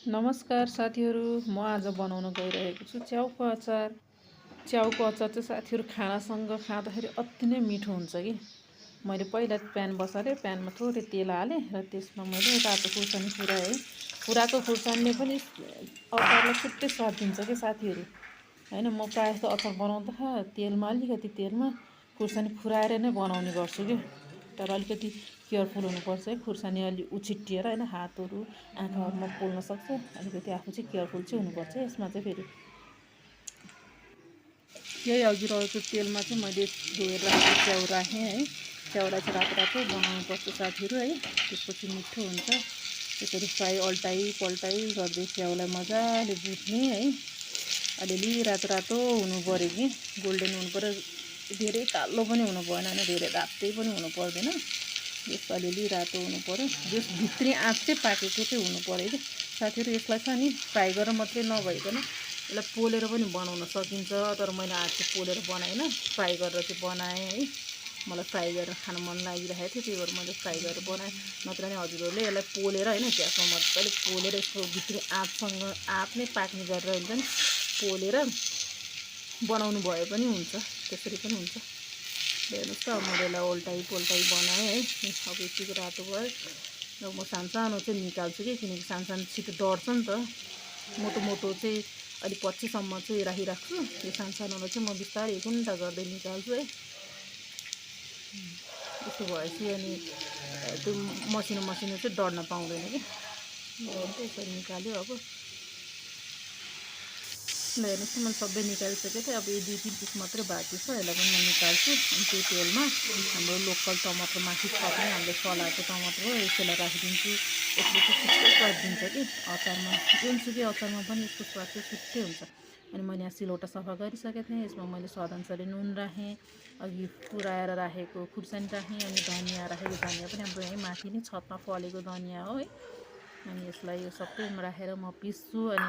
नमस्कार साथीहरू, म आज बनाउन गइरहेको छु च्याउको अचार। च्याउको अचार चाहिँ साथीहरू खानासँग खाँदाखेरि अति नै मिठो हुन्छ कि। मैले पहिला प्यान बसालेँ, प्यानमा थोरै तेल हालेँ र त्यसमा मैले रातो खुर्सानी फुराएँ। फुराएको खुर्सानीले पनि अचारलाई छुट्टै स्वाद दिन्छ कि साथीहरू। होइन, म प्रायः जस्तो अचार बनाउँदा अलिकति तेलमा खुर्सानी फुराएर नै बनाउने गर्छु कि। तर अलिकति केयरफुल हुनुपर्छ है, खुर्सानी अलि उछिट्टिएर होइन हातहरू आँखाहरूमा पोल्न सक्छ। अलिकति आफू चाहिँ केयरफुल चाहिँ हुनुपर्छ यसमा चाहिँ। फेरि यही अघि रहेको तेलमा चाहिँ मैले धोएर राखेको च्याउ राखेँ है। च्याउलाई चाहिँ रातो रातो बनाउनुपर्छ साथीहरू है, त्यसपछि मिठो हुन्छ। त्यसरी फ्राई पल्टाइ गर्दै च्याउलाई मजाले भुट्ने है। अलिअलि रातो रातो हुनु पऱ्यो कि, गोल्डन हुनु पऱ्यो। धेरै कालो पनि हुनु भएन, धेरै रातै पनि हुनु पर्दैन। यसको अलिअलि रातो हुनु पऱ्यो। जस भित्री आँच चाहिँ पाकेको चाहिँ हुनु पऱ्यो कि साथीहरू। यसलाई चाहिँ नि फ्राई गरेर मात्रै नभइकन यसलाई पोलेर पनि बनाउन सकिन्छ। तर मैले आज चाहिँ पोलेर बनाइनँ, फ्राई गरेर चाहिँ बनाएँ है। मलाई फ्राई गरेर खान मन लागिरहेको थियो, त्यही भएर मैले फ्राई गरेर बनाएँ। नत्र नि हजुरहरूले यसलाई पोलेर होइन, ग्यासमा मजाले पोलेर यसको भित्री आँच नै पाक्ने गरेर हुन्छ नि, पोलेर बनाउनु भए पनि हुन्छ, त्यसरी पनि हुन्छ। हेर्नुहोस् त, मैले यसलाई पोल्टाइ बनाएँ है। अब यतिको रातो भयो। र म सानो चाहिँ निकाल्छु कि, किनकि सानो छिटो डढ्छ नि त। मोटो चाहिँ अलिक पछिसम्म चाहिँ राखिराख्छु। यो सानोलाई चाहिँ म बिस्तारै गुन्डा गर्दै निकाल्छु है। यस्तो भएपछि अनि त्यो मसिनो चाहिँ डढ्न पाउँदैन कि। यसरी निकाल्यो। अब हेर्नुहोस् त, मैले सबै निकालिसकेको थिएँ। अब यो 2-3 पिस मात्रै बाँकी छ, यसलाई पनि म निकाल्छु। अनि त्यो तेलमा हाम्रो लोकल टमाटर माथि थप्ने हामीले सलाएको टमाटर हो, यसलाई राखिदिन्छु। यसले चाहिँ छुट्टै स्वाद दिन्छ कि अचारमा। जुनसुकै अचारमा पनि यसको स्वाद चाहिँ छुट्टै हुन्छ। अनि मैले यहाँ सिलौटा सफा गरिसकेको थिएँ। यसमा मैले स्वादअनुसारले नुन राखेँ, अघि फुराएर राखेको खुर्सानी राखेँ, अनि धनियाँ राखेँ। यो धनियाँ पनि हाम्रो यहीँ माथि नै छतमा फलेको धनियाँ हो है। अनि यसलाई यो सबै राखेर म पिस्छु। अनि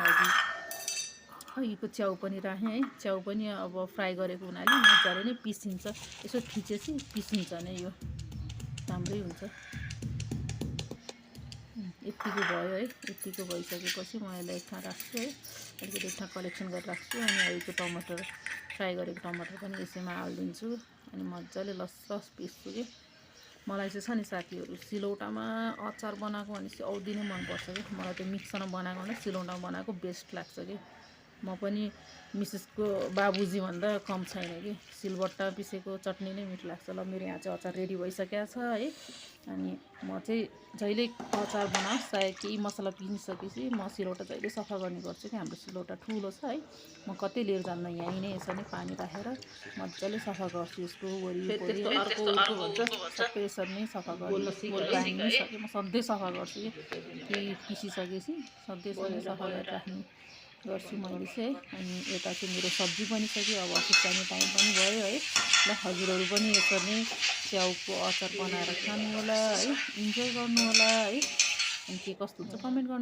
अघिको च्याउ पनि राखेँ है। च्याउ पनि अब फ्राई गरेको हुनाले मजाले नै पिसिन्छ। यसो थिचेपछि पिसिन्छ नै, यो राम्रै हुन्छ। यत्तिको भयो है। यत्तिको भइसकेपछि म यसलाई एक ठाउँ राख्छु है, अलिकति एक ठाउँ कलेक्सन गरेर राख्छु। अनि अहिलेको टमाटर, फ्राई गरेको टमाटर पनि यसैमा हालिदिन्छु। अनि मजाले लस पिस्छु कि। मलाई चाहिँ छ नि साथीहरू, सिलौटामा अचार बनाएको भनेपछि औधी नै मनपर्छ कि। मलाई त्यो मिक्सरमा बनाएको भन्दा सिलौटामा बनाएको बेस्ट लाग्छ कि। म पनि मिसेसको बाबुजी भन्दा कम छैन कि। सिलबट्टा पिसेको चटनी नै मिठो लाग्छ। ल, मेरो यहाँ चाहिँ अचार रेडी भइसकेको छ है। अनि म चाहिँ जहिले अचार बनाओस्, चाहे केही मसला पिसिसकेपछि म सिलौटा जहिले सफा गर्ने गर्छु कि। हाम्रो सिलौटा ठुलो छ है, म कतै लिएर जान्न, यहीँ नै यसरी नै पानी राखेर मजाले सफा गर्छु। यसको वरिपरि सबै यसरी नै सफा गर्छु। म सधैँ सफा गर्छु कि। केही पिसिसकेपछि सधैँ यसरी सफा गरेर राख्ने गर्छु मैले चाहिँ है। अनि यता चाहिँ मेरो सब्जी बनिसक्यो। अब अफिस जाने टाइम पनि भयो है। ल, हजुरहरू पनि यसरी नै च्याउको अचार बनाएर खानु होला है, इन्जोय गर्नु होला है। अनि के कस्तो हुन्छ कमेन्ट गर्नु।